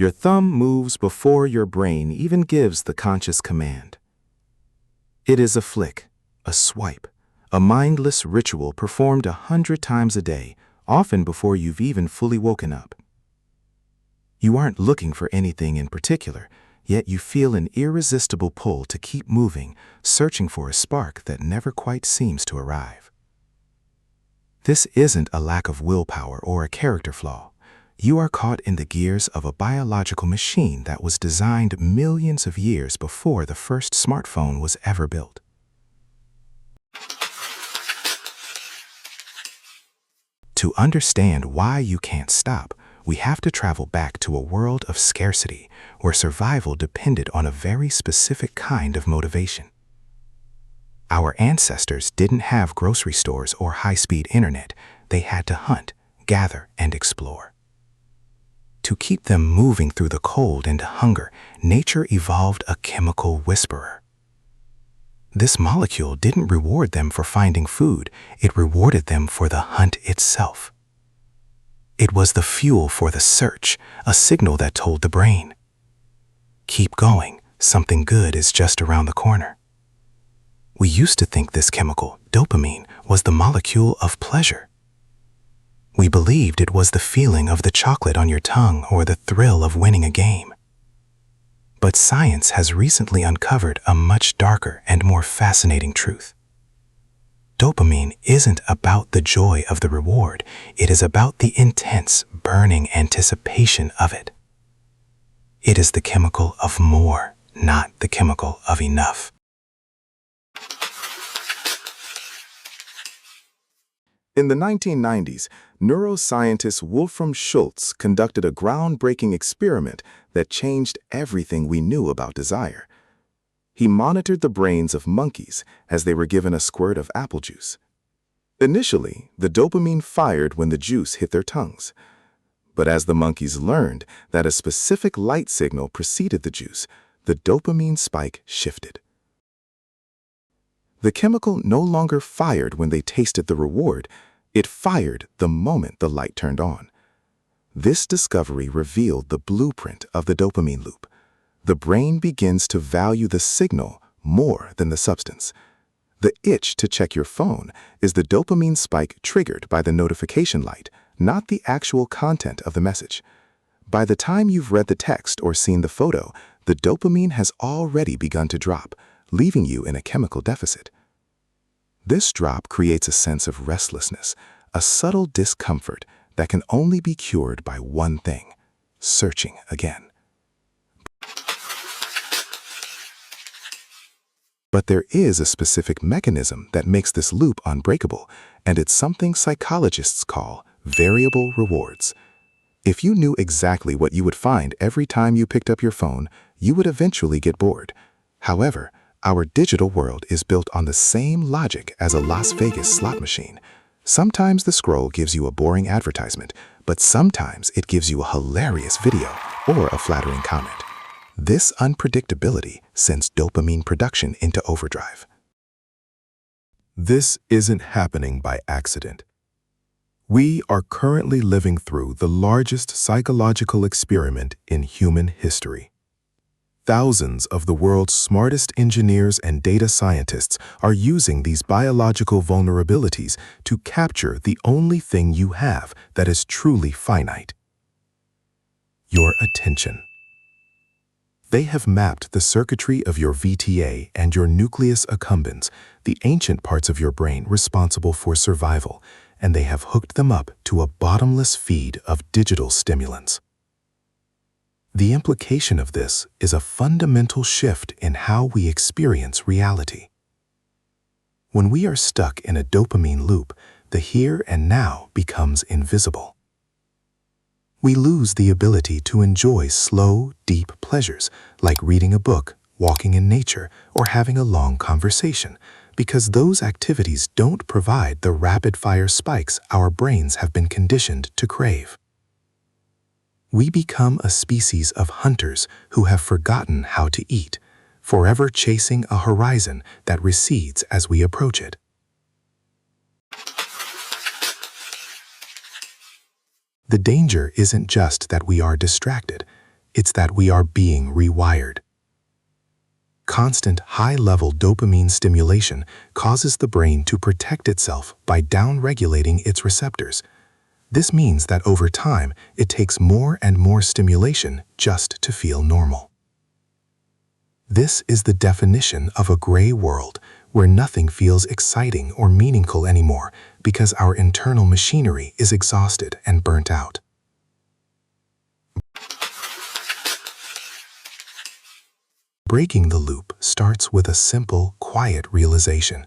Your thumb moves before your brain even gives the conscious command. It is a flick, a swipe, a mindless ritual performed 100 times a day, often before you've even fully woken up. You aren't looking for anything in particular, yet you feel an irresistible pull to keep moving, searching for a spark that never quite seems to arrive. This isn't a lack of willpower or a character flaw. You are caught in the gears of a biological machine that was designed millions of years before the first smartphone was ever built. To understand why you can't stop, we have to travel back to a world of scarcity where survival depended on a very specific kind of motivation. Our ancestors didn't have grocery stores or high-speed internet. They had to hunt, gather, and explore. To keep them moving through the cold and hunger, nature evolved a chemical whisperer. This molecule didn't reward them for finding food, it rewarded them for the hunt itself. It was the fuel for the search, a signal that told the brain, "Keep going, something good is just around the corner." We used to think this chemical, dopamine, was the molecule of pleasure. We believed it was the feeling of the chocolate on your tongue or the thrill of winning a game. But science has recently uncovered a much darker and more fascinating truth. Dopamine isn't about the joy of the reward, it is about the intense, burning anticipation of it. It is the chemical of more, not the chemical of enough. In the 1990s, neuroscientist Wolfram Schultz conducted a groundbreaking experiment that changed everything we knew about desire. He monitored the brains of monkeys as they were given a squirt of apple juice. Initially, the dopamine fired when the juice hit their tongues. But as the monkeys learned that a specific light signal preceded the juice, the dopamine spike shifted. The chemical no longer fired when they tasted the reward, it fired the moment the light turned on. This discovery revealed the blueprint of the dopamine loop. The brain begins to value the signal more than the substance. The itch to check your phone is the dopamine spike triggered by the notification light, not the actual content of the message. By the time you've read the text or seen the photo, the dopamine has already begun to drop, leaving you in a chemical deficit. This drop creates a sense of restlessness, a subtle discomfort that can only be cured by one thing: searching again. But there is a specific mechanism that makes this loop unbreakable, and it's something psychologists call variable rewards. If you knew exactly what you would find every time you picked up your phone, you would eventually get bored. However, our digital world is built on the same logic as a Las Vegas slot machine. Sometimes the scroll gives you a boring advertisement, but sometimes it gives you a hilarious video or a flattering comment. This unpredictability sends dopamine production into overdrive. This isn't happening by accident. We are currently living through the largest psychological experiment in human history. Thousands of the world's smartest engineers and data scientists are using these biological vulnerabilities to capture the only thing you have that is truly finite: your attention. They have mapped the circuitry of your VTA and your Nucleus Accumbens, the ancient parts of your brain responsible for survival, and they have hooked them up to a bottomless feed of digital stimulants. The implication of this is a fundamental shift in how we experience reality. When we are stuck in a dopamine loop, the here and now becomes invisible. We lose the ability to enjoy slow, deep pleasures like reading a book, walking in nature, or having a long conversation, because those activities don't provide the rapid-fire spikes our brains have been conditioned to crave. We become a species of hunters who have forgotten how to eat, forever chasing a horizon that recedes as we approach it. The danger isn't just that we are distracted. It's that we are being rewired. Constant high-level dopamine stimulation causes the brain to protect itself by down-regulating its receptors. This means that over time, it takes more and more stimulation just to feel normal. This is the definition of a gray world where nothing feels exciting or meaningful anymore because our internal machinery is exhausted and burnt out. Breaking the loop starts with a simple, quiet realization.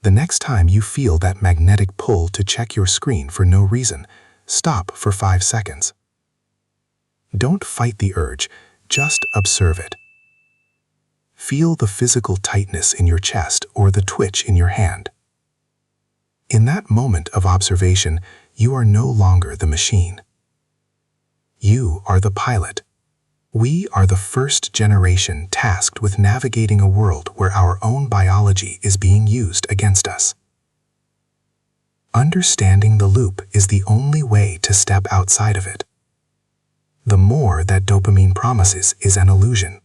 The next time you feel that magnetic pull to check your screen for no reason, stop for 5 seconds. Don't fight the urge, just observe it. Feel the physical tightness in your chest or the twitch in your hand. In that moment of observation, you are no longer the machine. You are the pilot. We are the first generation tasked with navigating a world where our own biology is being used against us. Understanding the loop is the only way to step outside of it. The more that dopamine promises is an illusion.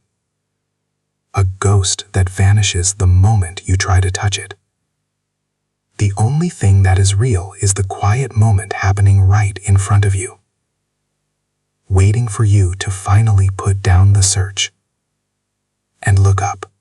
A ghost that vanishes the moment you try to touch it. The only thing that is real is the quiet moment happening right in front of you, waiting for you to finally put down the search and look up.